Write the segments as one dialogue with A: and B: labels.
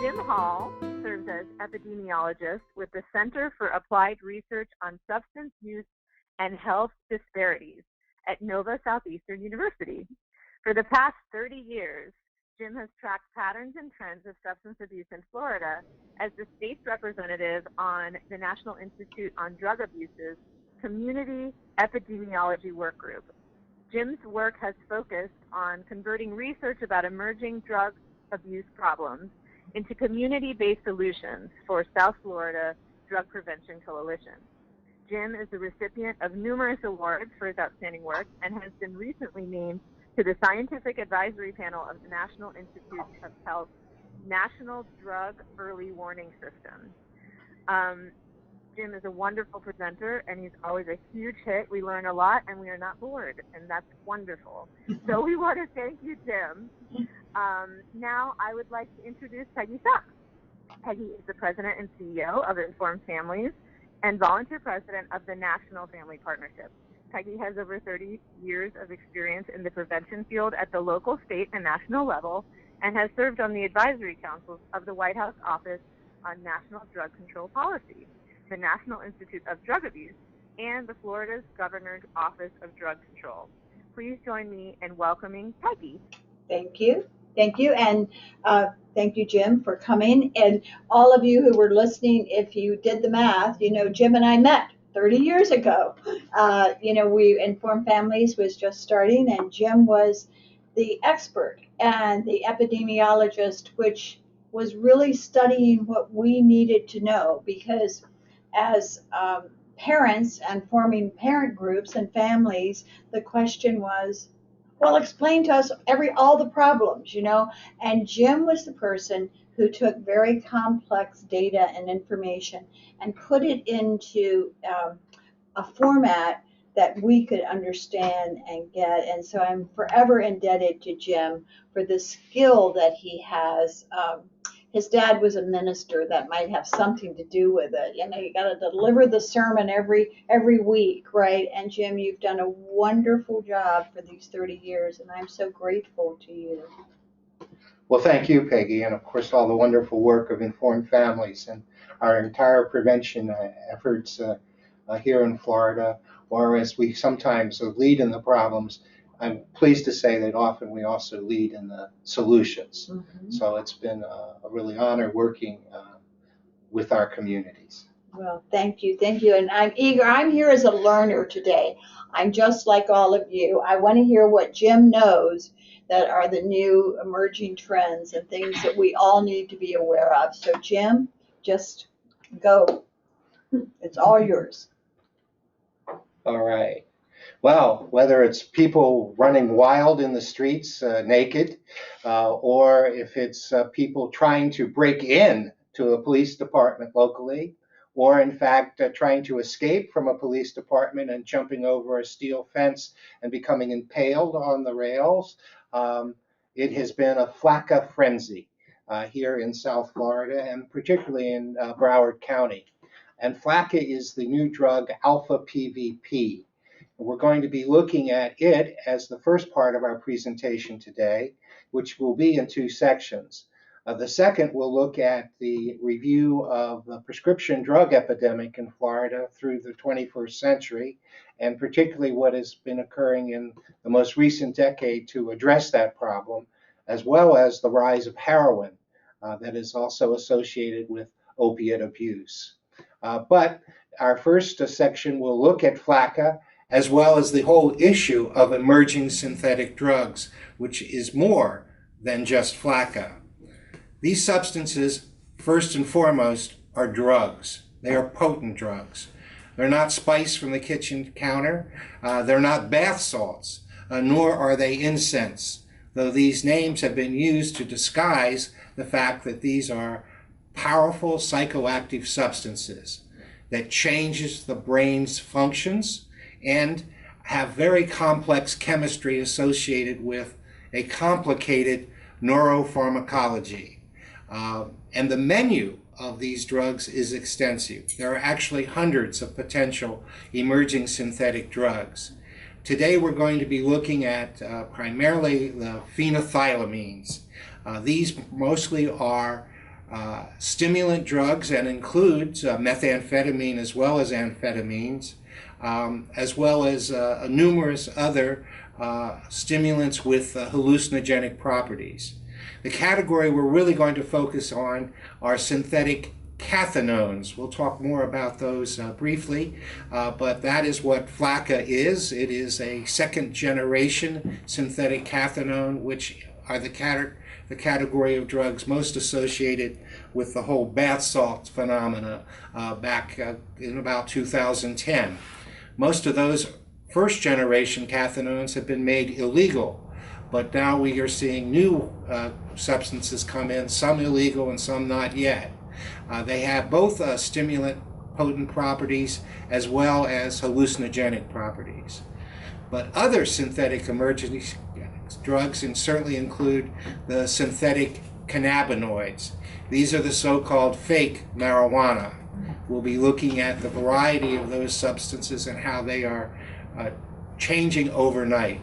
A: Jim Hall serves as epidemiologist with the Center for Applied Research on Substance Use and Health Disparities at Nova Southeastern University. For the past 30 years, Jim has tracked patterns and trends of substance abuse in Florida as the state's representative on the National Institute on Drug Abuse's Community Epidemiology Work Group. Jim's work has focused on converting research about emerging drug abuse problems into community-based solutions for South Florida Drug Prevention Coalition. Jim is the recipient of numerous awards for his outstanding work and has been recently named to the Scientific Advisory Panel of the National Institute of Health's National Drug Early Warning System. Jim is a wonderful presenter, and he's always a huge hit. We learn a lot, and we are not bored, and that's wonderful. So we want to thank you, Jim. Now I would like to introduce Peggy Sapp. Peggy is the president and CEO of Informed Families and volunteer president of the National Family Partnership. Peggy has over 30 years of experience in the prevention field at the local, state, and national level, and has served on the advisory councils of the White House Office on National Drug Control Policy, the National Institute of Drug Abuse, and the Florida's Governor's Office of Drug Control. Please join me in welcoming Peggy.
B: Thank you. Thank you. And thank you, Jim, for coming. And all of you who were listening, if you did the math, Jim and I met 30 years ago. We Informed Families was just starting, and Jim was the expert and the epidemiologist, which was really studying what we needed to know, because as parents and forming parent groups and families, the question was, well, explain to us all the problems, and Jim was the person who took very complex data and information and put it into a format that we could understand and get. And so I'm forever indebted to Jim for the skill that he has. His dad was a minister. That might have something to do with it. You got to deliver the sermon every week, right? And Jim, you've done a wonderful job for these 30 years, and I'm so grateful to you.
C: Well, thank you, Peggy, and of course all the wonderful work of Informed Families and our entire prevention efforts here in Florida, or as we sometimes lead in the problems, I'm pleased to say that often we also lead in the solutions. Mm-hmm. So it's been a really honor working with our communities.
B: Well, thank you. And I'm eager. I'm here as a learner today. I'm just like all of you. I want to hear what Jim knows that are the new emerging trends and things that we all need to be aware of. So Jim, just go. It's all yours.
C: All right. Well, whether it's people running wild in the streets naked, or if it's people trying to break in to a police department locally, or in fact trying to escape from a police department and jumping over a steel fence and becoming impaled on the rails, it has been a Flakka frenzy here in South Florida, and particularly in Broward County. And Flakka is the new drug alpha PVP. We're going to be looking at it as the first part of our presentation today, which will be in two sections. The second will look at the review of the prescription drug epidemic in Florida through the 21st century, and particularly what has been occurring in the most recent decade to address that problem, as well as the rise of heroin that is also associated with opiate abuse. But our first section will look at Flakka, as well as the whole issue of emerging synthetic drugs, which is more than just Flakka. These substances, first and foremost, are drugs. They are potent drugs. They're not spice from the kitchen counter. They're not bath salts, nor are they incense, though these names have been used to disguise the fact that these are powerful psychoactive substances that changes the brain's functions and have very complex chemistry associated with a complicated neuropharmacology. And the menu of these drugs is extensive. There are actually hundreds of potential emerging synthetic drugs. Today we're going to be looking at primarily the phenethylamines. These mostly are stimulant drugs, and includes methamphetamine as well as amphetamines, as well as numerous other stimulants with hallucinogenic properties. The category we're really going to focus on are synthetic cathinones. We'll talk more about those briefly, but that is what Flakka is. It is a second generation synthetic cathinone, which are the category of drugs most associated with the whole bath salt phenomena back in about 2010. Most of those first generation cathinones have been made illegal, but now we are seeing new substances come in, some illegal and some not yet. They have both stimulant potent properties as well as hallucinogenic properties. But other synthetic emerging drugs and certainly include the synthetic cannabinoids. These are the so-called fake marijuana. We'll be looking at the variety of those substances and how they are changing overnight.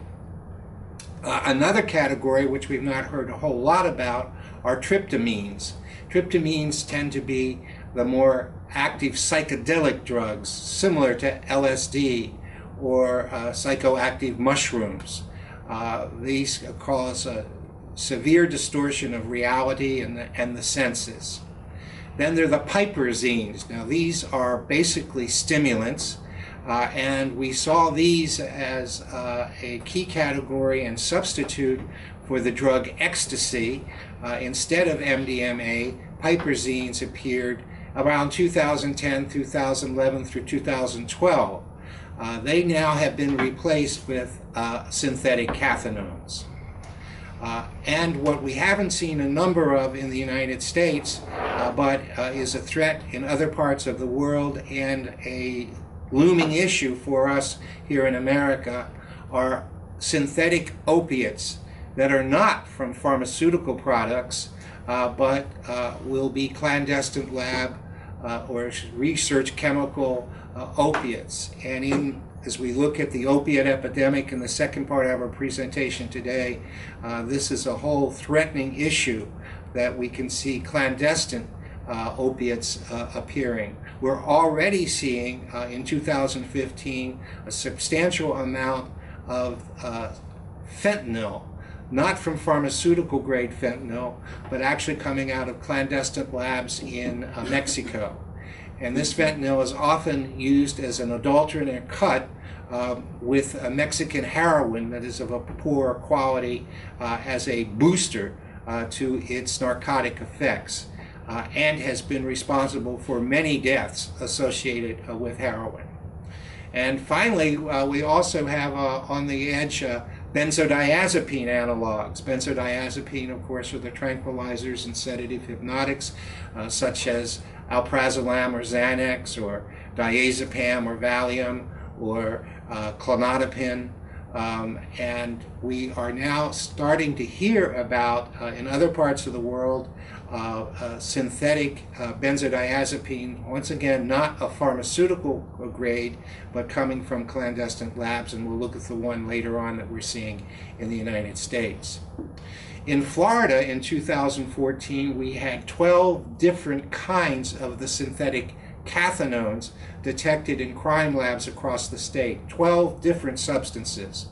C: Another category which we've not heard a whole lot about are tryptamines. Tryptamines tend to be the more active psychedelic drugs, similar to LSD or psychoactive mushrooms. These cause a severe distortion of reality and the senses. Then there are the piperazines. Now these are basically stimulants, and we saw these as a key category and substitute for the drug ecstasy. Instead of MDMA, piperazines appeared around 2010, 2011 through 2012. They now have been replaced with synthetic cathinones. And what we haven't seen a number of in the United States, but is a threat in other parts of the world and a looming issue for us here in America, are synthetic opiates that are not from pharmaceutical products, but will be clandestine lab or research chemical opiates. And as we look at the opiate epidemic in the second part of our presentation today, this is a whole threatening issue that we can see clandestine opiates appearing. We're already seeing in 2015 a substantial amount of fentanyl, not from pharmaceutical grade fentanyl, but actually coming out of clandestine labs in Mexico. And this fentanyl is often used as an adulterant and cut with a Mexican heroin that is of a poor quality as a booster to its narcotic effects, and has been responsible for many deaths associated with heroin. And finally, we also have on the edge benzodiazepine analogs. Benzodiazepine, of course, are the tranquilizers and sedative hypnotics, such as alprazolam or Xanax, or diazepam or Valium, or clonazepam. And we are now starting to hear about, in other parts of the world, synthetic benzodiazepine, once again, not a pharmaceutical grade, but coming from clandestine labs, and we'll look at the one later on that we're seeing in the United States. In Florida in 2014, we had 12 different kinds of the synthetic cathinones detected in crime labs across the state, 12 different substances.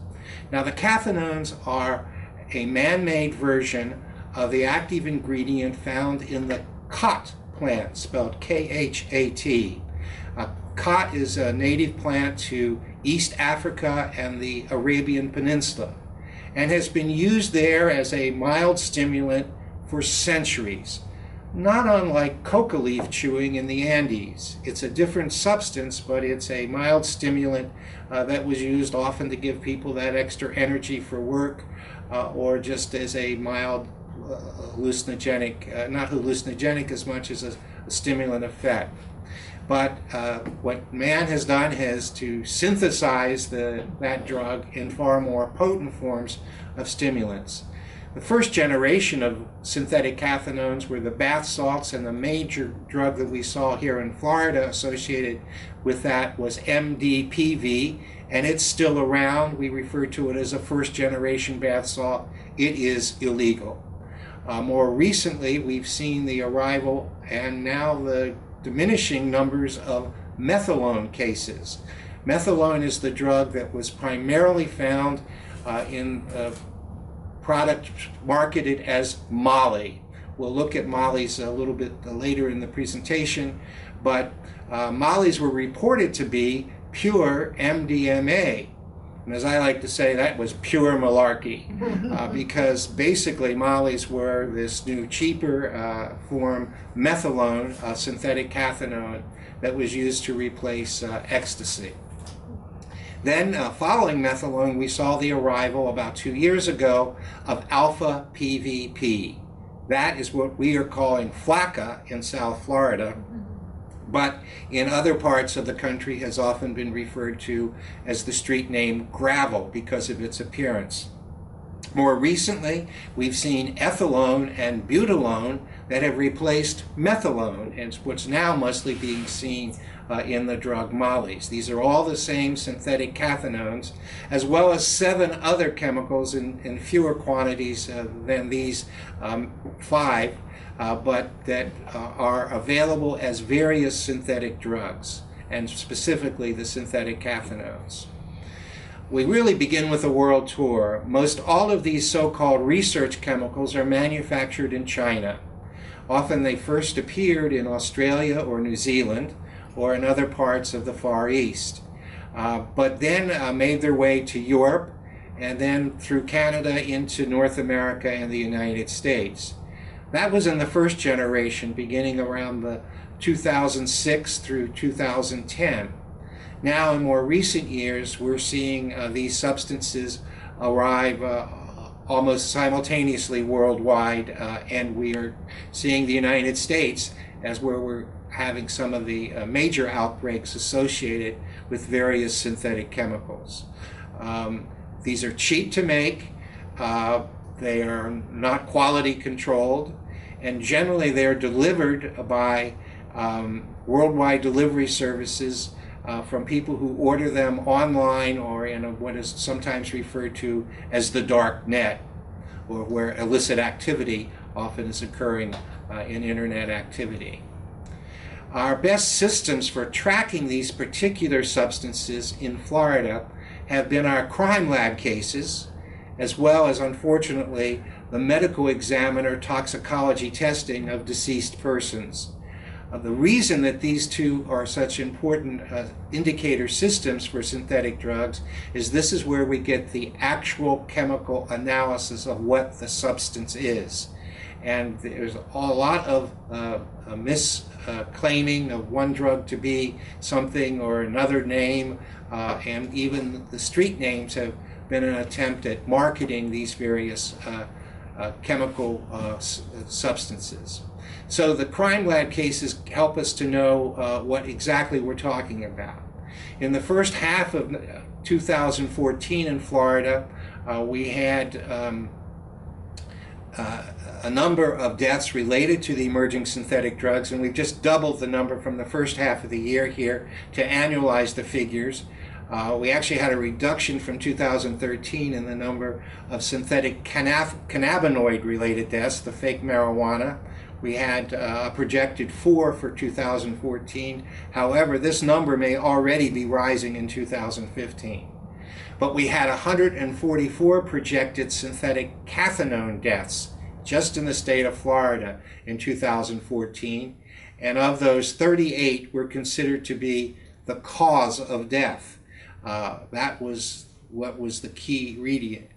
C: Now the cathinones are a man-made version of the active ingredient found in the khat plant, spelled K-H-A-T. Khat is a native plant to East Africa and the Arabian Peninsula, and has been used there as a mild stimulant for centuries, not unlike coca leaf chewing in the Andes. It's a different substance, but it's a mild stimulant that was used often to give people that extra energy for work, or just as a mild hallucinogenic, not hallucinogenic as much as a stimulant effect. But what man has done is to synthesize that drug in far more potent forms of stimulants. The first generation of synthetic cathinones were the bath salts, and the major drug that we saw here in Florida associated with that was MDPV, and it's still around. We refer to it as a first generation bath salt. It is illegal. More recently, we've seen the arrival and now the diminishing numbers of methadone cases. Methadone is the drug that was primarily found in product marketed as Molly. We'll look at Molly's a little bit later in the presentation, but Molly's were reported to be pure MDMA. And as I like to say, that was pure malarkey, because basically Molly's were this new cheaper form, methadone, a synthetic cathinone, that was used to replace ecstasy. Then following methadone, we saw the arrival about 2 years ago of alpha PVP. That is what we are calling Flakka in South Florida, but in other parts of the country has often been referred to as the street name gravel because of its appearance. More recently, we've seen ethylone and butylone that have replaced methadone, and what's now mostly being seen in the drug Molly's. These are all the same synthetic cathinones, as well as 7 other chemicals in fewer quantities than these 5, but that are available as various synthetic drugs, and specifically the synthetic cathinones. We really begin with a world tour. Most all of these so-called research chemicals are manufactured in China. Often they first appeared in Australia or New Zealand or in other parts of the Far East, but then made their way to Europe and then through Canada into North America and the United States. That was in the first generation, beginning around the 2006 through 2010. Now, in more recent years, we're seeing these substances arrive almost simultaneously worldwide, and we are seeing the United States as where we're having some of the major outbreaks associated with various synthetic chemicals. These are cheap to make, they are not quality controlled, and generally they are delivered by worldwide delivery services from people who order them online or in what is sometimes referred to as the dark net, or where illicit activity often is occurring in internet activity. Our best systems for tracking these particular substances in Florida have been our crime lab cases, as well as, unfortunately, the medical examiner toxicology testing of deceased persons. The reason that these two are such important indicator systems for synthetic drugs is this is where we get the actual chemical analysis of what the substance is. And there's a lot of misclaiming of one drug to be something or another name, and even the street names have been an attempt at marketing these various chemical substances. So the crime lab cases help us to know what exactly we're talking about. In the first half of 2014 in Florida, we had a number of deaths related to the emerging synthetic drugs, and we've just doubled the number from the first half of the year here to annualize the figures. We actually had a reduction from 2013 in the number of synthetic cannabinoid-related deaths, the fake marijuana. We had a projected 4 for 2014. However, this number may already be rising in 2015. But we had 144 projected synthetic cathinone deaths just in the state of Florida in 2014. And of those, 38 were considered to be the cause of death. That was what was the key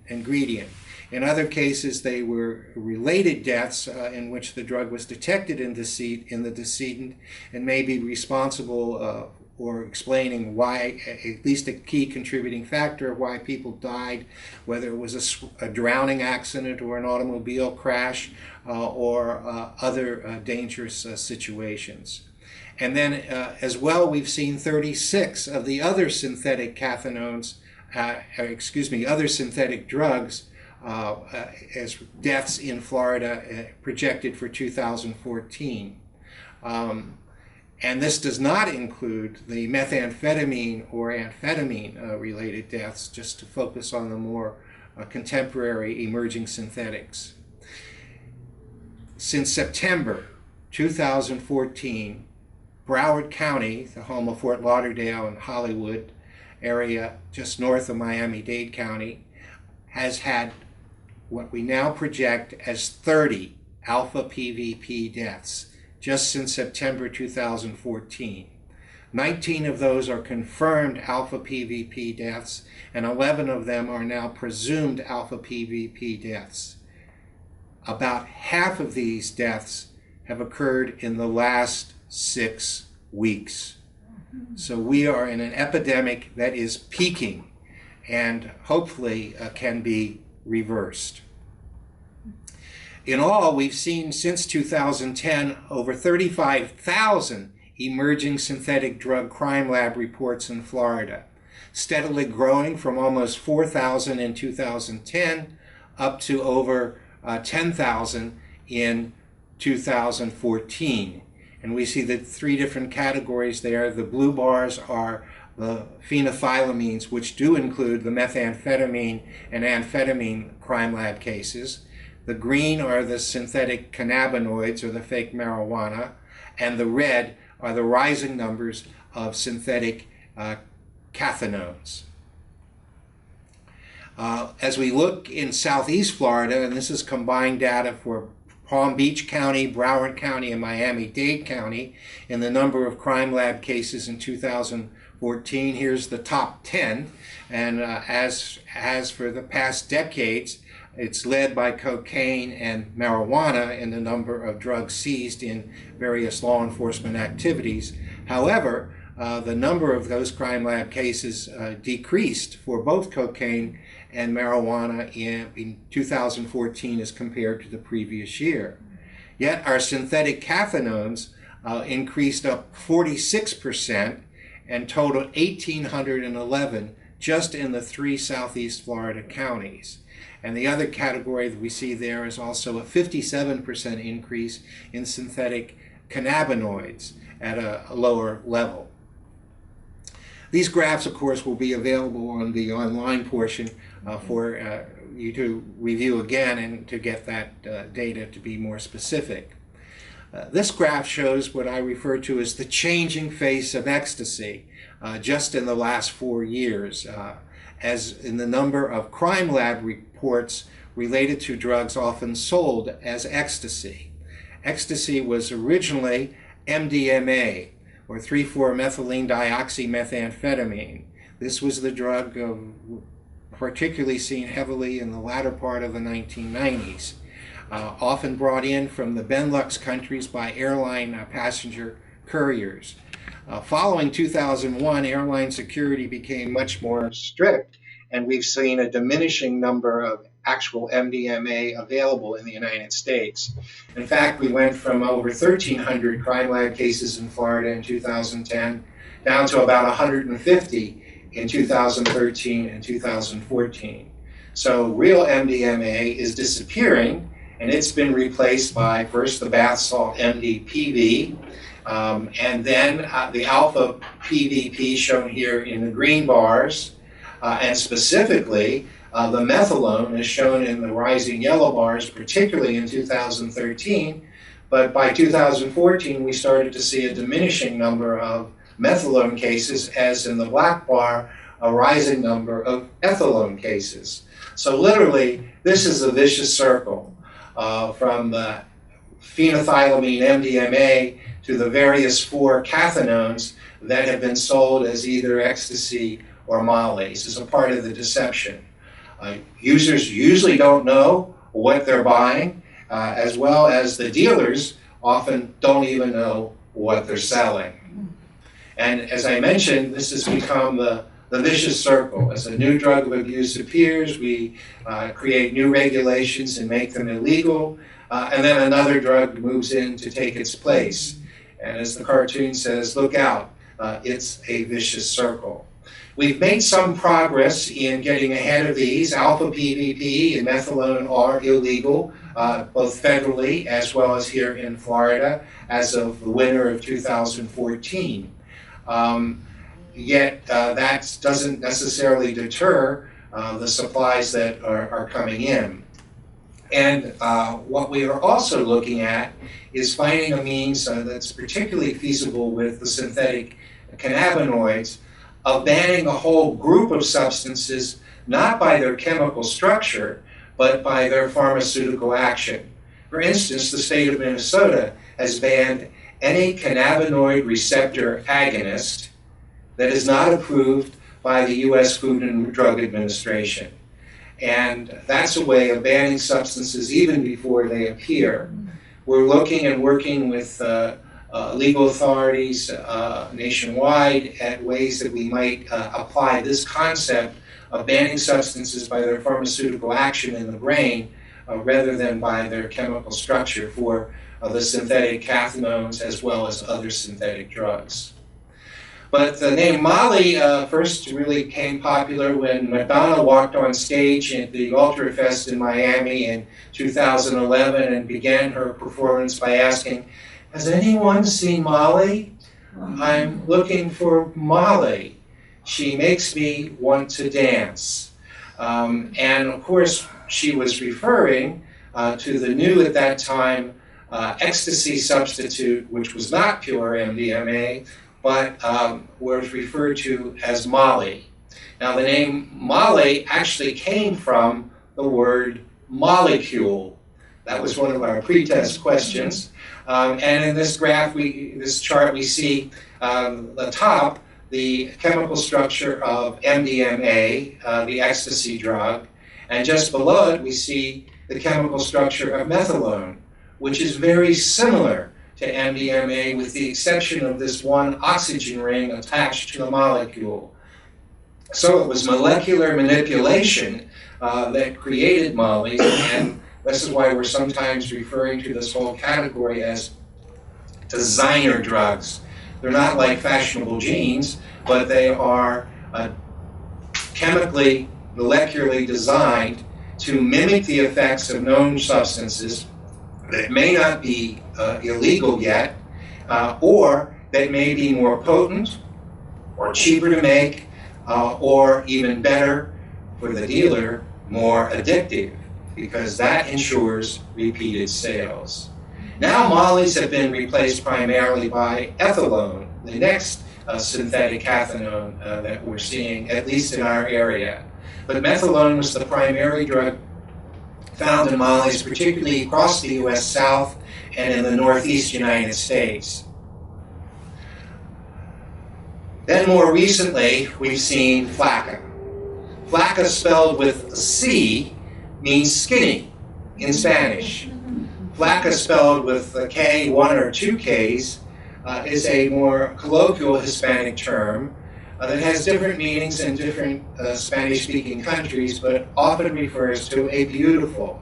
C: ingredient. In other cases, they were related deaths in which the drug was detected in the decedent and may be responsible or explaining why, at least a key contributing factor of why people died, whether it was a drowning accident or an automobile crash or other dangerous situations. And then as well, we've seen 36 of the other synthetic cathinones, other synthetic drugs as deaths in Florida projected for 2014. And this does not include the methamphetamine or amphetamine related deaths, just to focus on the more contemporary emerging synthetics. since September 2014, Broward County, the home of Fort Lauderdale and Hollywood area, just north of Miami-Dade County, has had what we now project as 30 alpha PVP deaths just since September 2014. 19 of those are confirmed alpha PVP deaths, and 11 of them are now presumed alpha PVP deaths. About half of these deaths have occurred in the last 6 weeks. So we are in an epidemic that is peaking and hopefully can be reversed. In all, we've seen since 2010 over 35,000 emerging synthetic drug crime lab reports in Florida, steadily growing from almost 4,000 in 2010 up to over 10,000 in 2014. And we see the 3 different categories there. The blue bars are the phenethylamines, which do include the methamphetamine and amphetamine crime lab cases. The green are the synthetic cannabinoids, or the fake marijuana, and the red are the rising numbers of synthetic cathinones. As we look in Southeast Florida, and this is combined data for Palm Beach County, Broward County, and Miami-Dade County, in the number of crime lab cases in 2014, here's the top 10. And as for the past decades, it's led by cocaine and marijuana in the number of drugs seized in various law enforcement activities. However, the number of those crime lab cases decreased for both cocaine and marijuana in 2014 as compared to the previous year. Yet our synthetic cathinones increased up 46% and totaled 1,811 just in the 3 Southeast Florida counties. And the other category that we see there is also a 57% increase in synthetic cannabinoids at a lower level. These graphs, of course, will be available on the online portion for you to review again and to get that data to be more specific. This graph shows what I refer to as the changing face of ecstasy just in the last 4 years, as in the number of crime lab reports related to drugs often sold as ecstasy. Ecstasy was originally MDMA, or 3,4-methylene dioxymethamphetamine. This was the drug particularly seen heavily in the latter part of the 1990s, often brought in from the Benelux countries by airline passenger couriers. Following 2001, airline security became much more strict, and we've seen a diminishing number of actual MDMA available in the United States. In fact, we went from over 1,300 crime lab cases in Florida in 2010 down to about 150 in 2013 and 2014. So real MDMA is disappearing, and it's been replaced by first the bath salt MDPV, and then the alpha PVP shown here in the green bars, and specifically the methylone is shown in the rising yellow bars, particularly in 2013, but by 2014 we started to see a diminishing number of methylone cases, as in the black bar, a rising number of ethylone cases. So literally, this is a vicious circle from the phenethylamine MDMA to the various 4 cathinones that have been sold as either ecstasy or Molly. This is a part of the deception. Users usually don't know what they're buying, as well as the dealers often don't even know what they're selling. And as I mentioned, this has become the vicious circle. As a new drug of abuse appears, we create new regulations and make them illegal, and then another drug moves in to take its place. And as the cartoon says, look out, it's a vicious circle. We've made some progress in getting ahead of these. Alpha PVP and methylone are illegal, both federally as well as here in Florida, as of the winter of 2014. Yet that doesn't necessarily deter the supplies that are coming in. And what we are also looking at is finding a means that's particularly feasible with the synthetic cannabinoids of banning a whole group of substances, not by their chemical structure, but by their pharmaceutical action. For instance, the state of Minnesota has banned any cannabinoid receptor agonist that is not approved by the US Food and Drug Administration. And that's a way of banning substances even before they appear. We're looking and working with legal authorities nationwide at ways that we might apply this concept of banning substances by their pharmaceutical action in the brain rather than by their chemical structure for the synthetic cathinones as well as other synthetic drugs. But the name Molly first really became popular when Madonna walked on stage at the Ultra Fest in Miami in 2011 and began her performance by asking, "Has anyone seen Molly? I'm looking for Molly. She makes me want to dance." And of course, she was referring to the new at that time ecstasy substitute, which was not pure MDMA, but was referred to as Molly. Now the name Molly actually came from the word molecule. That was one of our pre-test questions. And in this graph, this chart, we see the top, the chemical structure of MDMA, the ecstasy drug, and just below it, we see the chemical structure of methadone, which is very similar to MDMA with the exception of this one oxygen ring attached to the molecule. So it was molecular manipulation that created Molly, and this is why we're sometimes referring to this whole category as designer drugs. They're not like fashionable jeans, but they are chemically, molecularly designed to mimic the effects of known substances that may not be illegal yet, or that may be more potent, or cheaper to make, or even better for the dealer, more addictive, because that ensures repeated sales. Now mollies have been replaced primarily by ethylone, the next synthetic cathinone that we're seeing, at least in our area. But methylone was the primary drug found in mollies, particularly across the US South and in the Northeast United States. Then more recently, we've seen Flakka. Flakka, spelled with a C, means skinny in Spanish. Flakka, spelled with a K, one or two Ks, is a more colloquial Hispanic term that has different meanings in different Spanish-speaking countries, but often refers to a beautiful,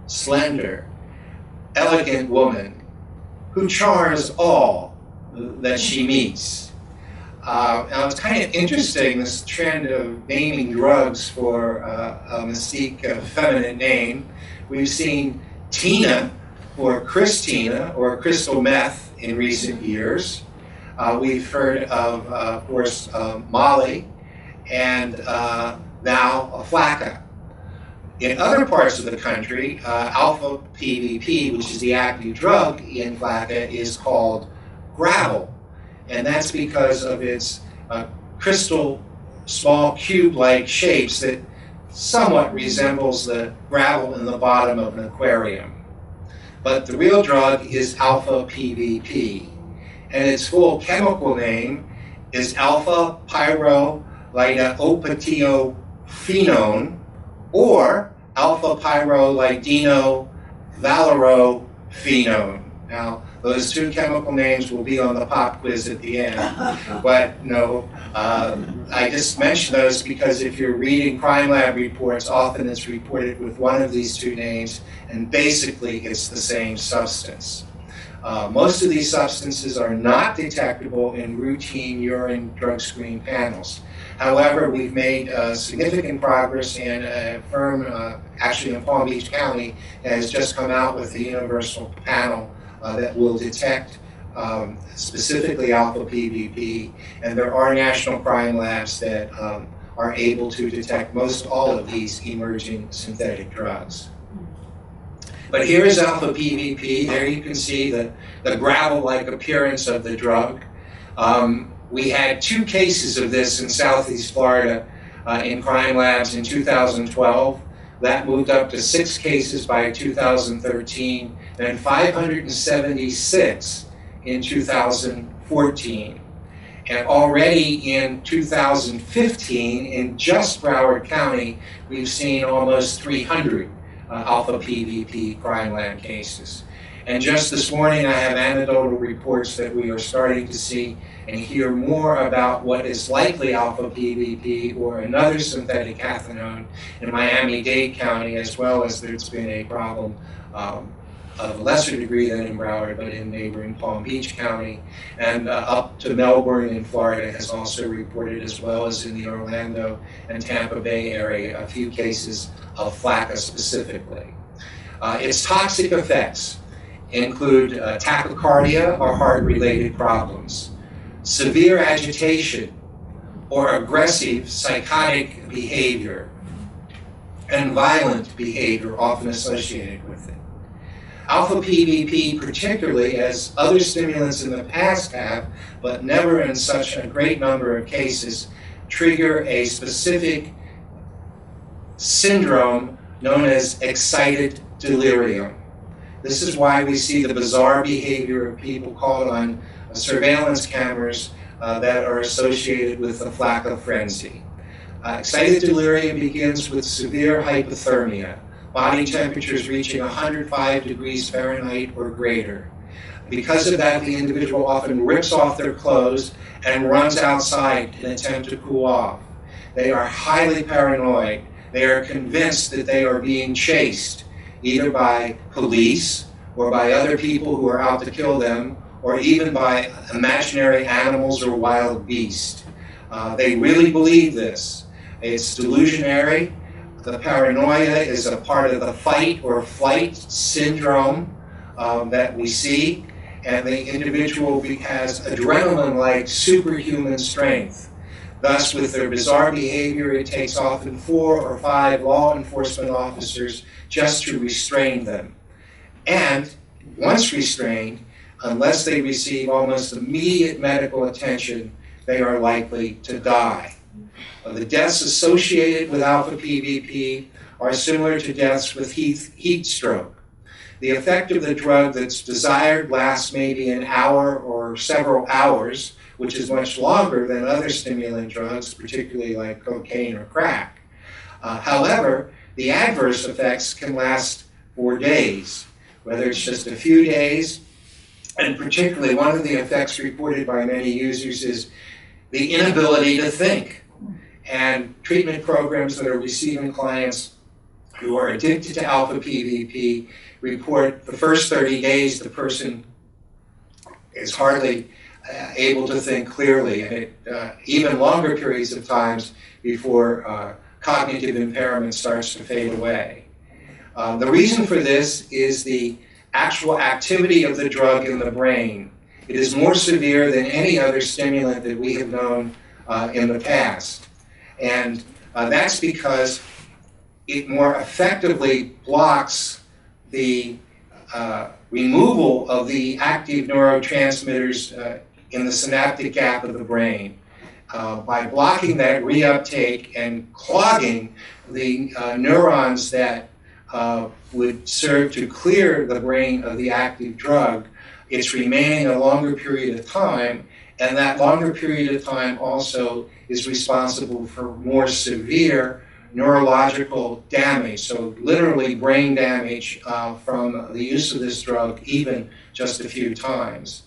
C: slender, elegant woman who charms all that she meets. Now it's kind of interesting, this trend of naming drugs for a mystique, feminine name. We've seen Tina for Christina or crystal meth in recent years. We've heard of course, Molly, and now Flakka. In other parts of the country, alpha PVP, which is the active drug in Flakka, is called gravel. And that's because of its crystal, small cube-like shapes that somewhat resembles the gravel in the bottom of an aquarium. But the real drug is alpha PVP. And its full chemical name is alpha pyrrolidopathiophenone, or alpha pyrrolidinovalerophenone. Now, those two chemical names will be on the pop quiz at the end. But no, I just mention those because if you're reading crime lab reports, often it's reported with one of these two names, and basically it's the same substance. Most of these substances are not detectable in routine urine drug screen panels. However, we've made significant progress, and a firm actually in Palm Beach County has just come out with a universal panel that will detect specifically alpha PVP, and there are national crime labs that are able to detect most all of these emerging synthetic drugs.
D: But here is alpha PVP. There you can see the gravel-like appearance of the drug. We had 2 cases of this in Southeast Florida in crime labs in 2012. That moved up to 6 cases by 2013, and 576 in 2014. And already in 2015, in just Broward County, we've seen almost 300 alpha PVP crime lab cases. And just this morning, I have anecdotal reports that we are starting to see and hear more about what is likely alpha PVP or another synthetic cathinone in Miami-Dade County, as well as there's been a problem of a lesser degree than in Broward, but in neighboring Palm Beach County, and up to Melbourne in Florida has also reported, as well as in the Orlando and Tampa Bay area, a few cases of Flakka specifically. Its toxic effects include tachycardia or heart-related problems, severe agitation or aggressive psychotic behavior, and violent behavior often associated with it. Alpha PVP, particularly, as other stimulants in the past have, but never in such a great number of cases, trigger a specific syndrome known as excited delirium. This is why we see the bizarre behavior of people caught on surveillance cameras that are associated with the Flakka frenzy. Excited delirium begins with severe hypothermia, body temperatures reaching 105 degrees Fahrenheit or greater. Because of that, the individual often rips off their clothes and runs outside in an attempt to cool off. They are highly paranoid. They are convinced that they are being chased, either by police or by other people who are out to kill them, or even by imaginary animals or wild beasts. They really believe this. It's delusionary. The paranoia is a part of the fight or flight syndrome that we see, and the individual has adrenaline-like superhuman strength. Thus, with their bizarre behavior, it takes often 4 or 5 law enforcement officers just to restrain them. And once restrained, unless they receive almost immediate medical attention, they are likely to die. The deaths associated with alpha PVP are similar to deaths with heat stroke. The effect of the drug that's desired lasts maybe an hour or several hours, which is much longer than other stimulant drugs, particularly like cocaine or crack. However, the adverse effects can last for days, whether it's just a few days. And particularly, one of the effects reported by many users is the inability to think. And treatment programs that are receiving clients who are addicted to alpha PVP report the first 30 days the person is hardly able to think clearly, and even longer periods of times before cognitive impairment starts to fade away. The reason for this is the actual activity of the drug in the brain. It is more severe than any other stimulant that we have known in the past. And that's because it more effectively blocks the removal of the active neurotransmitters in the synaptic gap of the brain. By blocking that reuptake and clogging the neurons that would serve to clear the brain of the active drug, it's remaining a longer period of time, and that longer period of time also is responsible for more severe neurological damage, so literally brain damage from the use of this drug, even just a few times.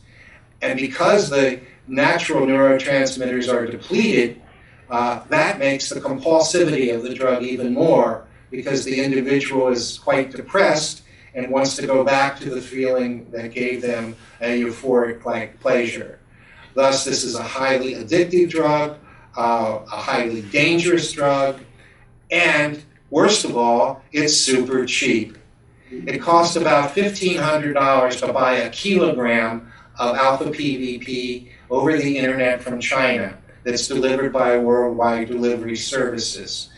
D: And because the natural neurotransmitters are depleted, that makes the compulsivity of the drug even more, because the individual is quite depressed and wants to go back to the feeling that gave them a euphoric-like pleasure. Thus, this is a highly addictive drug, a highly dangerous drug, and worst of all, it's super cheap. It costs about $1,500 to buy a kilogram of alpha PVP over the internet from China that's delivered by worldwide delivery services.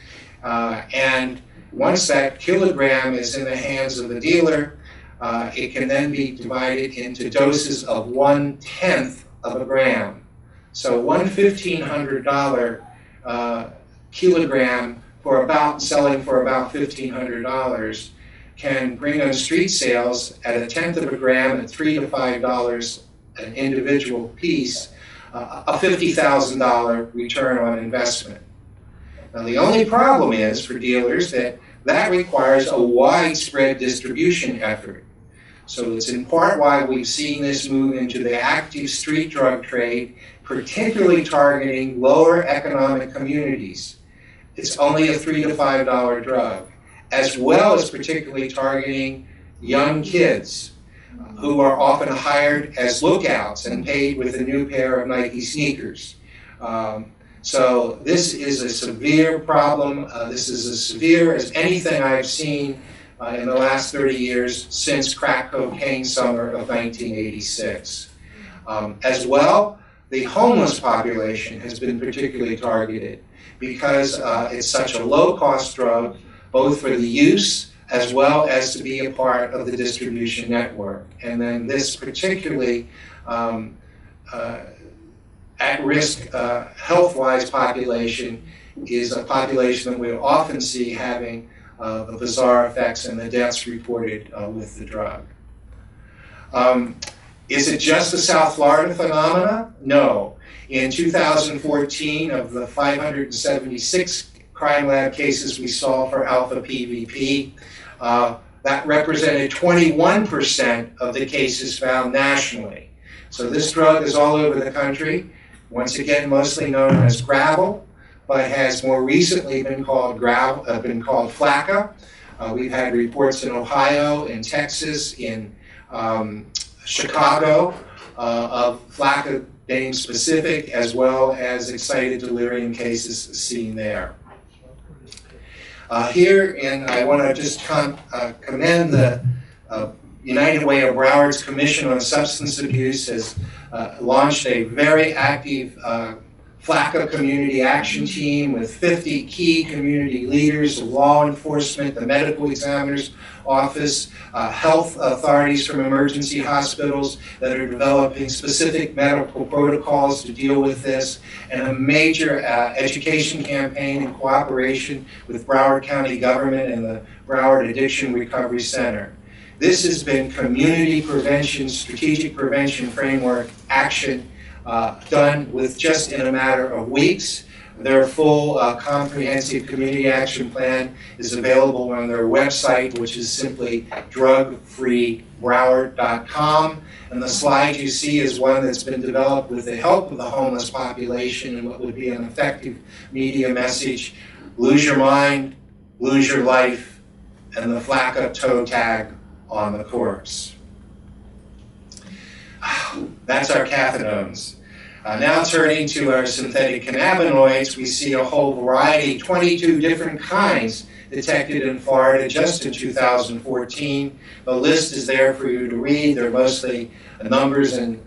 D: And once that kilogram is in the hands of the dealer, it can then be divided into doses of 1/10 of a gram. So one $1,500 kilogram selling for about $1,500 can bring on street sales at 1/10 of a gram at $3 to $5 an individual piece, a $50,000 return on investment. Now the only problem is for dealers that requires a widespread distribution effort. So it's in part why we've seen this move into the active street drug trade, particularly targeting lower economic communities. It's only a $3 to $5 drug, as well as particularly targeting young kids who are often hired as lookouts and paid with a new pair of Nike sneakers. So this is a severe problem. This is as severe as anything I've seen in the last 30 years since crack cocaine summer of 1986. As well, the homeless population has been particularly targeted because it's such a low-cost drug, both for the use as well as to be a part of the distribution network. And then this particularly at-risk health-wise population is a population that we often see having the bizarre effects and the deaths reported with the drug. Is it just a South Florida phenomena? No. In 2014, of the 576 crime lab cases we saw for alpha PVP, that represented 21% of the cases found nationally. So this drug is all over the country, once again mostly known as gravel, but has more recently been called Flakka. We've had reports in Ohio, in Texas, in Chicago of Flakka being specific, as well as excited delirium cases seen there. I want to just commend the United Way of Broward's Commission on Substance Abuse has launched a very active Flakka community action team with 50 key community leaders, law enforcement, the medical examiner's office, health authorities from emergency hospitals that are developing specific medical protocols to deal with this, and a major education campaign in cooperation with Broward County government and the Broward Addiction Recovery Center. This has been community prevention, strategic prevention framework action done with just in a matter of weeks. Their full comprehensive community action plan is available on their website, which is simply drugfreebroward.com. And the slide you see is one that's been developed with the help of the homeless population and what would be an effective media message: lose your mind, lose your life, and the Flakka toe tag on the corpse. That's our cathinones. Now turning to our synthetic cannabinoids, we see a whole variety, 22 different kinds detected in Florida just in 2014. The list is there for you to read. They're mostly numbers and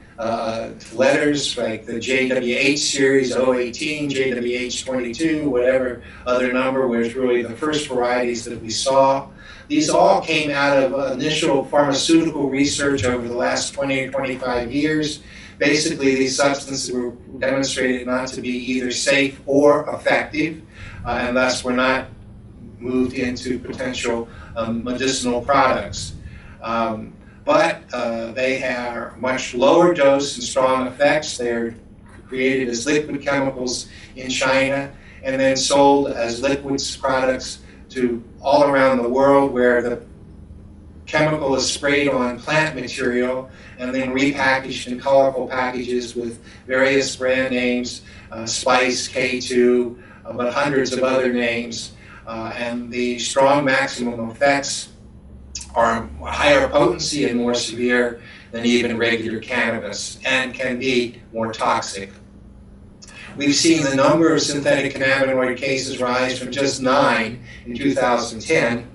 D: letters, like the JWH series 018, JWH 22, whatever other number was really the first varieties that we saw. These all came out of initial pharmaceutical research over the last 20 or 25 years. Basically, these substances were demonstrated not to be either safe or effective, and thus were not moved into potential medicinal products. But they are much lower dose and strong effects. They are created as liquid chemicals in China and then sold as liquids products to all around the world, where the chemical is sprayed on plant material and then repackaged in colorful packages with various brand names, Spice, K2, but hundreds of other names. And the strong maximum effects are higher potency and more severe than even regular cannabis, and can be more toxic. We've seen the number of synthetic cannabinoid cases rise from just 9 in 2010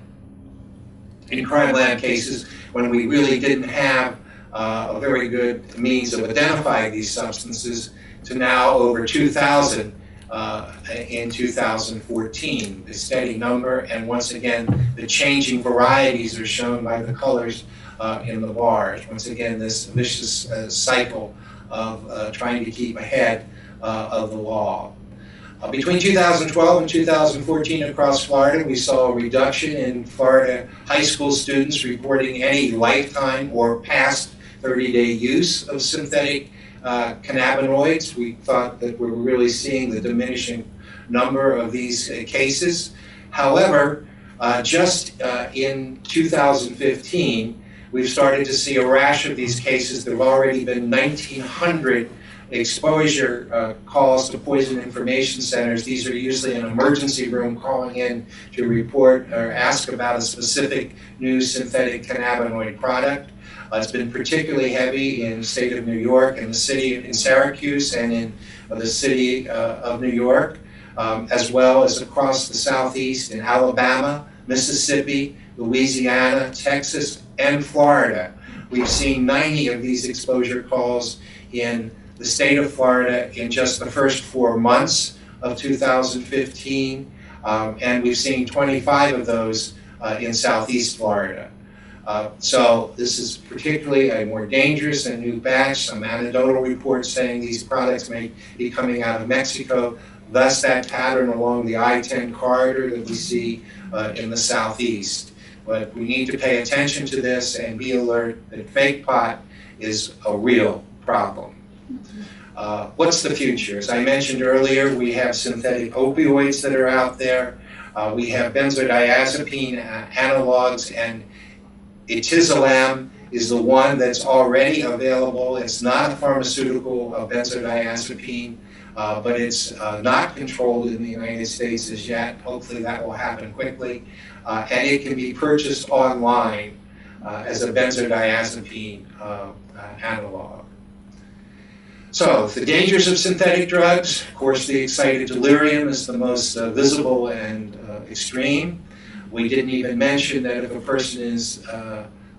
D: in crime lab cases, when we really didn't have a very good means of identifying these substances, to now over 2,000 in 2014, the steady number, and once again, the changing varieties are shown by the colors in the bars. Once again, this vicious cycle of trying to keep ahead of the law. Between 2012 and 2014 across Florida, we saw a reduction in Florida high school students reporting any lifetime or past 30-day use of synthetic cannabinoids. We thought that we were really seeing the diminishing number of these cases. However, just in 2015, we've started to see a rash of these cases. There have already been 1,900 exposure calls to poison information centers. These are usually an emergency room calling in to report or ask about a specific new synthetic cannabinoid product. It's been particularly heavy in the state of New York and the city in Syracuse and in the city of New York, as well as across the Southeast in Alabama, Mississippi, Louisiana, Texas, and Florida. We've seen 90 of these exposure calls in the state of Florida in just the first 4 months of 2015, and we've seen 25 of those in Southeast Florida. So this is particularly a more dangerous and new batch. Some anecdotal reports saying these products may be coming out of Mexico, thus that pattern along the I-10 corridor that we see in the Southeast. But we need to pay attention to this and be alert that fake pot is a real problem. What's the future? As I mentioned earlier, we have synthetic opioids that are out there. We have benzodiazepine analogs, and etizolam is the one that's already available. It's not a pharmaceutical benzodiazepine, but it's not controlled in the United States as yet. Hopefully that will happen quickly. And it can be purchased online as a benzodiazepine analog. So, the dangers of synthetic drugs, of course, the excited delirium is the most visible and extreme. We didn't even mention that if a person is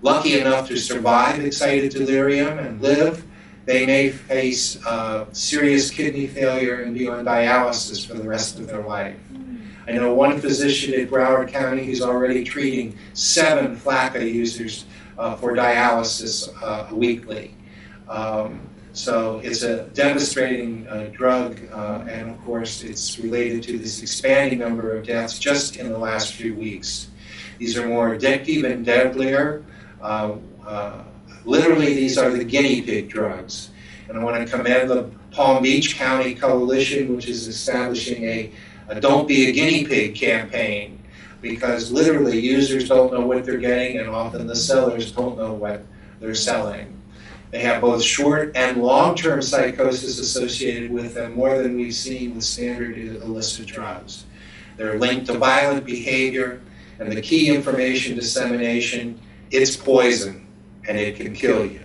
D: lucky enough to survive excited delirium and live, they may face serious kidney failure and be on dialysis for the rest of their life. I know one physician at Broward County who's already treating 7 Flakka users for dialysis weekly. So it's a devastating drug, and of course it's related to this expanding number of deaths just in the last few weeks. These are more addictive and deadlier. Literally, these are the guinea pig drugs. And I want to commend the Palm Beach County Coalition, which is establishing a Don't Be a Guinea Pig campaign, because literally users don't know what they're getting, and often the sellers don't know what they're selling. They have both short and long-term psychosis associated with them, more than we've seen with standard illicit drugs. They're linked to violent behavior, and the key information dissemination, it's poison, and it can kill you.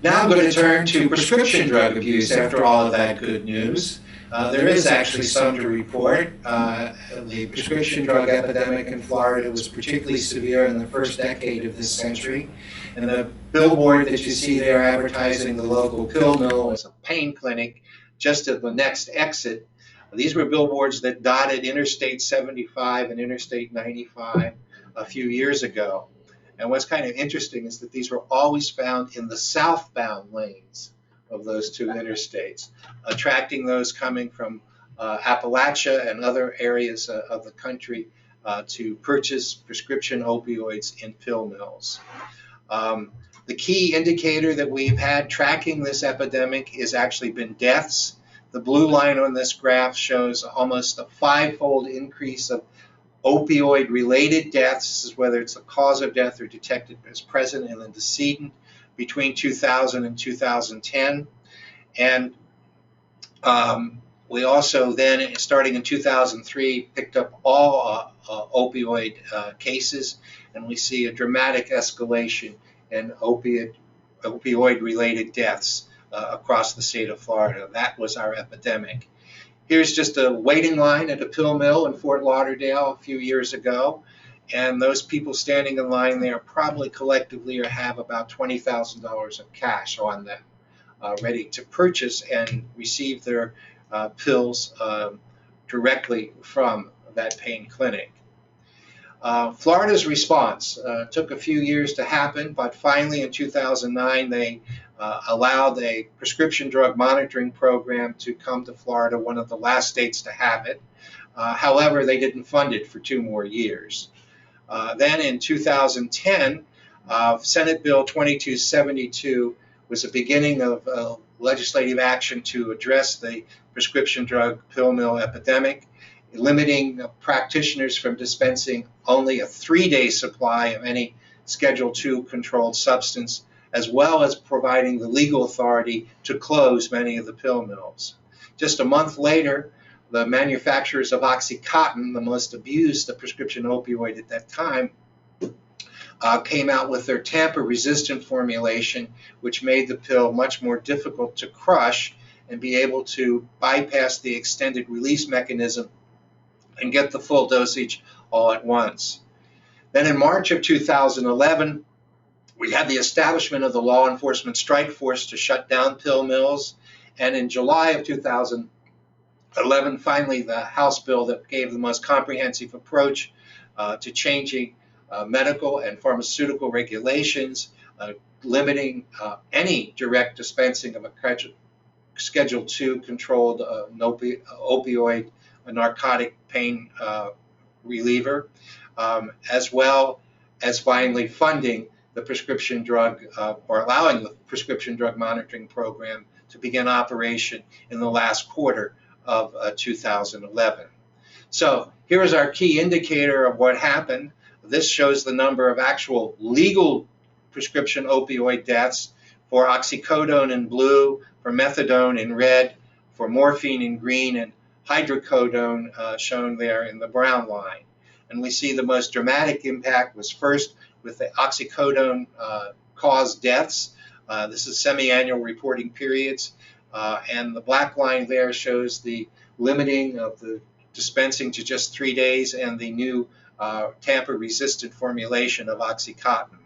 D: Now I'm going to turn to prescription drug abuse after all of that good news. There is actually some to report. The prescription drug epidemic in Florida was particularly severe in the first decade of this century. And the billboard that you see there advertising the local pill mill as a pain clinic just at the next exit. These were billboards that dotted Interstate 75 and Interstate 95 a few years ago. And what's kind of interesting is that these were always found in the southbound lanes of those two interstates, attracting those coming from Appalachia and other areas of the country to purchase prescription opioids in pill mills. The key indicator that we've had tracking this epidemic has actually been deaths. The blue line on this graph shows almost a 5-fold increase of opioid-related deaths. This is whether it's the cause of death or detected as present in the decedent between 2000 and 2010. And we also then, starting in 2003, picked up all opioid cases, and we see a dramatic escalation in opioid-related deaths across the state of Florida. That was our epidemic. Here's just a waiting line at a pill mill in Fort Lauderdale a few years ago, and those people standing in line there probably collectively have about $20,000 of cash on them, ready to purchase and receive their
C: pills directly from that pain clinic. Florida's response took a few years to happen, but finally in 2009 they allowed a prescription drug monitoring program to come to Florida, one of the last states to have it. However, they didn't fund it for 2 more years. Then in 2010, Senate Bill 2272 was the beginning of legislative action to address the prescription drug pill mill epidemic, limiting practitioners from dispensing only a 3-day supply of any Schedule II controlled substance, as well as providing the legal authority to close many of the pill mills. Just a month later, the manufacturers of OxyContin, the most abused prescription opioid at that time, came out with their tamper-resistant formulation, which made the pill much more difficult to crush and be able to bypass the extended release mechanism and get the full dosage all at once. Then in March of 2011, we had the establishment of the law enforcement strike force to shut down pill mills. And in July of 2011, finally, the House bill that gave the most comprehensive approach to changing medical and pharmaceutical regulations, limiting any direct dispensing of a Schedule II controlled opioid, a narcotic pain reliever, as well as finally funding the prescription drug or allowing the prescription drug monitoring program to begin operation in the last quarter of 2011. So here is our key indicator of what happened. This shows the number of actual legal prescription opioid deaths for oxycodone in blue, for methadone in red, for morphine in green, and hydrocodone shown there in the brown line. And we see the most dramatic impact was first with the oxycodone caused deaths. This is semi-annual reporting periods. And the black line there shows the limiting of the dispensing to just 3 days and the new tamper-resistant formulation of OxyContin.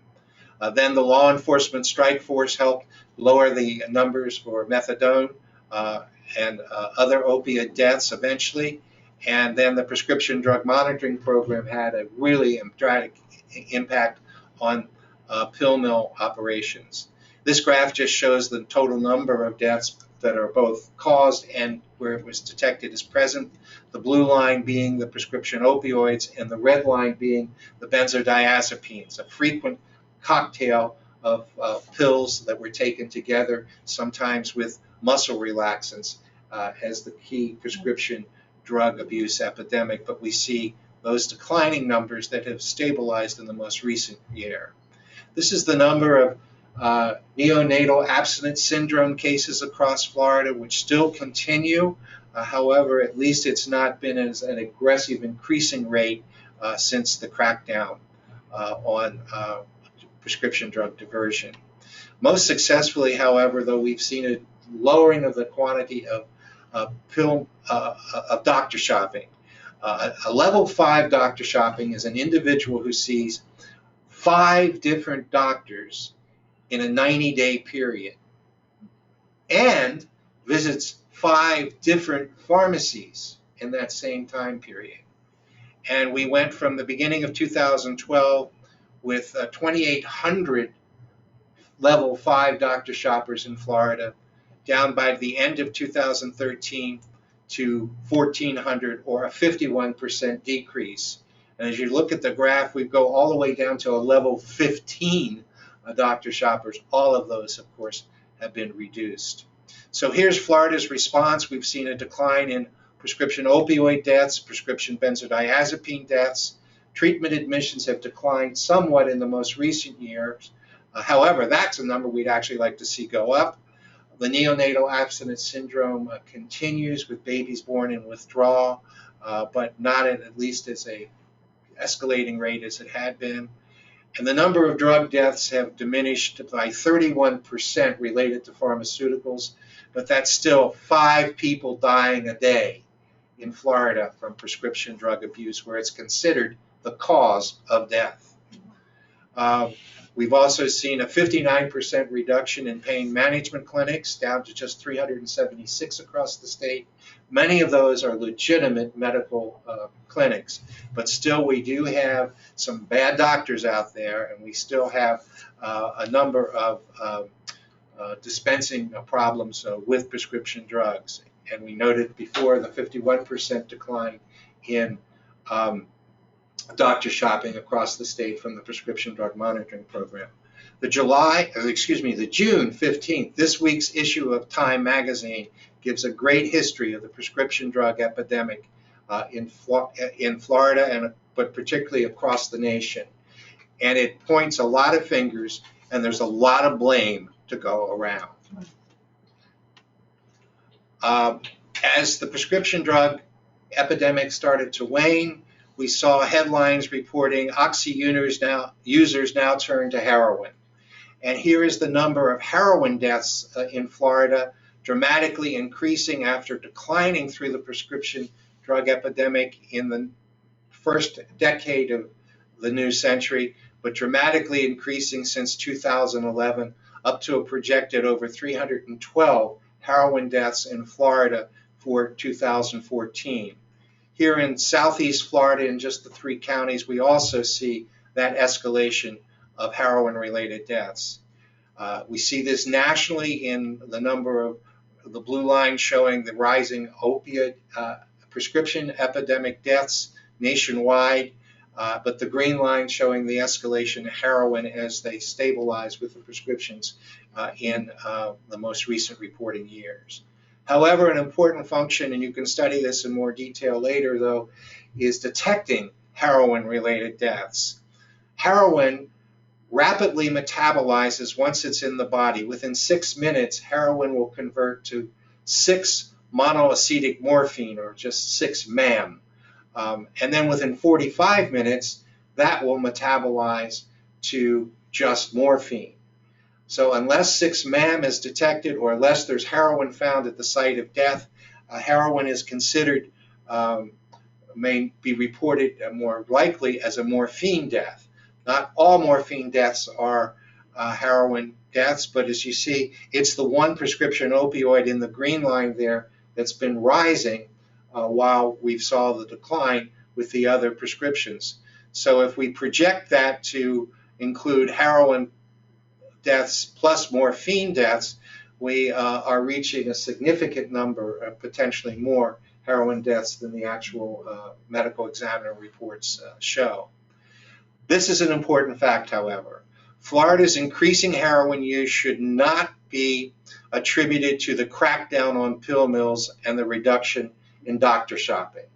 C: Then the law enforcement strike force helped lower the numbers for methadone and other opiate deaths eventually. And then the prescription drug monitoring program had a really dramatic impact on pill mill operations. This graph just shows the total number of deaths that are both caused and where it was detected as present. The blue line being the prescription opioids and the red line being the benzodiazepines, a frequent cocktail of pills that were taken together, sometimes with muscle relaxants as the key prescription drug abuse epidemic. But we see those declining numbers that have stabilized in the most recent year. This is the number of neonatal abstinence syndrome cases across Florida, which still continue. However, at least it's not been as an aggressive increasing rate since the crackdown on prescription drug diversion. Most successfully, however, though, we've seen a lowering of the quantity of doctor shopping. A level 5 doctor shopping is an individual who sees 5 different doctors in a 90-day period and visits 5 different pharmacies in that same time period. And we went from the beginning of 2012 with 2,800 level 5 doctor shoppers in Florida, down by the end of 2013 to 1,400, or a 51% decrease. And as you look at the graph, we go all the way down to a level 15 doctor shoppers. All of those, of course, have been reduced. So here's Florida's response. We've seen a decline in prescription opioid deaths, prescription benzodiazepine deaths. Treatment admissions have declined somewhat in the most recent years. However, that's a number we'd actually like to see go up. The neonatal abstinence syndrome continues with babies born in withdrawal, but not at least as a escalating rate as it had been. And the number of drug deaths have diminished by 31% related to pharmaceuticals, but that's still 5 people dying a day in Florida from prescription drug abuse, where it's considered the cause of death. We've also seen a 59% reduction in pain management clinics, down to just 376 across the state. Many of those are legitimate medical clinics, but still we do have some bad doctors out there, and we still have a number of dispensing problems with prescription drugs. And we noted before the 51% decline in doctor shopping across the state from the prescription drug monitoring program. The June 15th, this week's issue of Time magazine gives a great history of the prescription drug epidemic in Florida, but particularly across the nation. And it points a lot of fingers, and there's a lot of blame to go around. As the prescription drug epidemic started to wane, we saw headlines reporting oxy users now turn to heroin. And here is the number of heroin deaths in Florida, dramatically increasing after declining through the prescription drug epidemic in the first decade of the new century, but dramatically increasing since 2011, up to a projected over 312 heroin deaths in Florida for 2014. Here in Southeast Florida, in just the 3 counties, we also see that escalation of heroin-related deaths. We see this nationally in the number of the blue line showing the rising opioid prescription epidemic deaths nationwide, but the green line showing the escalation of heroin as they stabilize with the prescriptions in the most recent reporting years. However, an important function, and you can study this in more detail later though, is detecting heroin-related deaths. Heroin rapidly metabolizes once it's in the body. Within 6 minutes, heroin will convert to 6 monoacetic morphine, or just 6 MAM. And then within 45 minutes, that will metabolize to just morphine. So unless 6 MAM is detected, or unless there's heroin found at the site of death, heroin is considered, may be reported more likely as a morphine death. Not all morphine deaths are heroin deaths, but as you see, it's the one prescription opioid in the green line there that's been rising while we saw the decline with the other prescriptions. So if we project that to include heroin deaths plus morphine deaths, we are reaching a significant number, potentially more heroin deaths than the actual medical examiner reports show. This is an important fact, however. Florida's increasing heroin use should not be attributed to the crackdown on pill mills and the reduction in doctor shopping.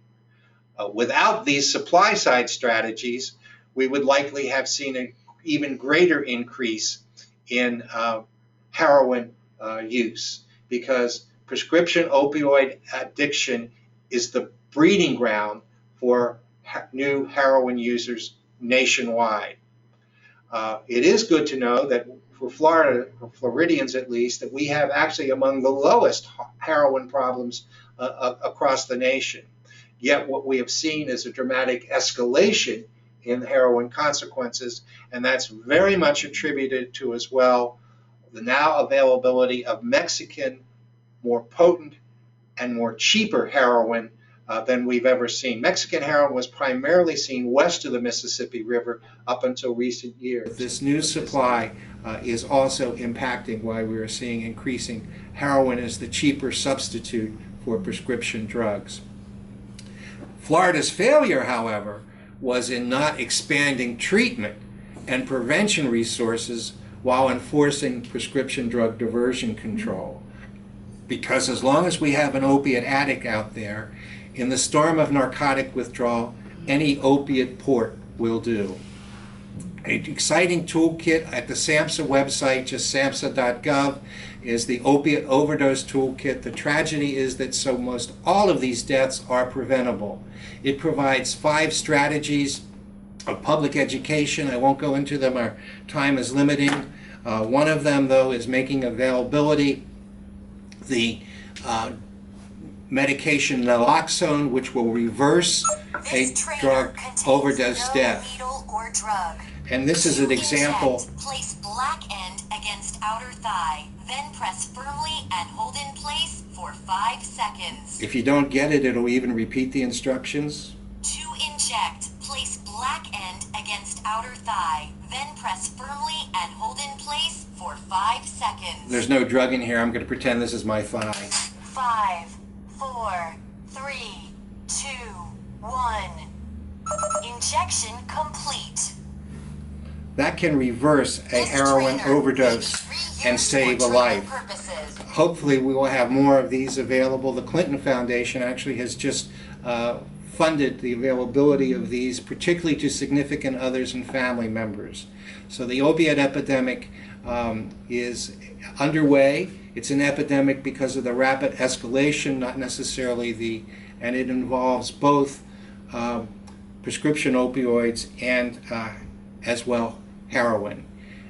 C: Without these supply side strategies, we would likely have seen an even greater increase in heroin use, because prescription opioid addiction is the breeding ground for new heroin users nationwide. It is good to know that for Florida, for Floridians at least, that we have actually among the lowest heroin problems across the nation. Yet what we have seen is a dramatic escalation in heroin consequences, and that's very much attributed to as well the now availability of Mexican, more potent and more cheaper heroin than we've ever seen. Mexican heroin was primarily seen west of the Mississippi River up until recent years. This new supply is also impacting why we are seeing increasing heroin as the cheaper substitute for prescription drugs. Florida's failure, however, was in not expanding treatment and prevention resources while enforcing prescription drug diversion control. Because as long as we have an opiate addict out there, in the storm of narcotic withdrawal, any opiate port will do. An exciting toolkit at the SAMHSA website, just samhsa.gov, is the Opiate Overdose Toolkit. The tragedy is that so most all of these deaths are preventable. It provides 5 strategies of public education. I won't go into them, our time is limiting. One of them, though, is making availability the medication naloxone, which will reverse a drug overdose death.
D: And this is an example.
E: Place black end against outer thigh, then press firmly and hold in place for 5 seconds.
D: If you don't get it, it'll even repeat the instructions.
E: To inject, place black end against outer thigh, then press firmly and hold in place for 5 seconds.
D: There's no drug in here. I'm going to pretend this is my thigh.
E: 5, 4, 3, 2, 1. Injection complete.
D: That can reverse a heroin overdose and save a life. Hopefully we will have more of these available. The Clinton Foundation actually has just funded the availability of these, particularly to significant others and family members. So the opiate epidemic is underway. It's an epidemic because of the rapid escalation, not necessarily and it involves both prescription opioids and as well heroin.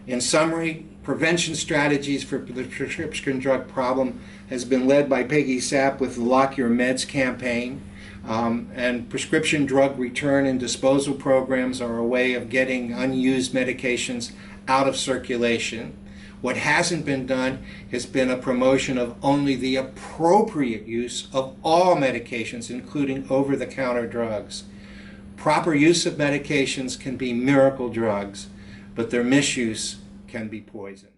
D: In summary, prevention strategies for the prescription drug problem has been led by Peggy Sapp with the Lock Your Meds campaign. And prescription drug return and disposal programs are a way of getting unused medications out of circulation. What hasn't been done has been a promotion of only the appropriate use of all medications, including over-the-counter drugs. Proper use of medications can be miracle drugs, but their misuse can be poison.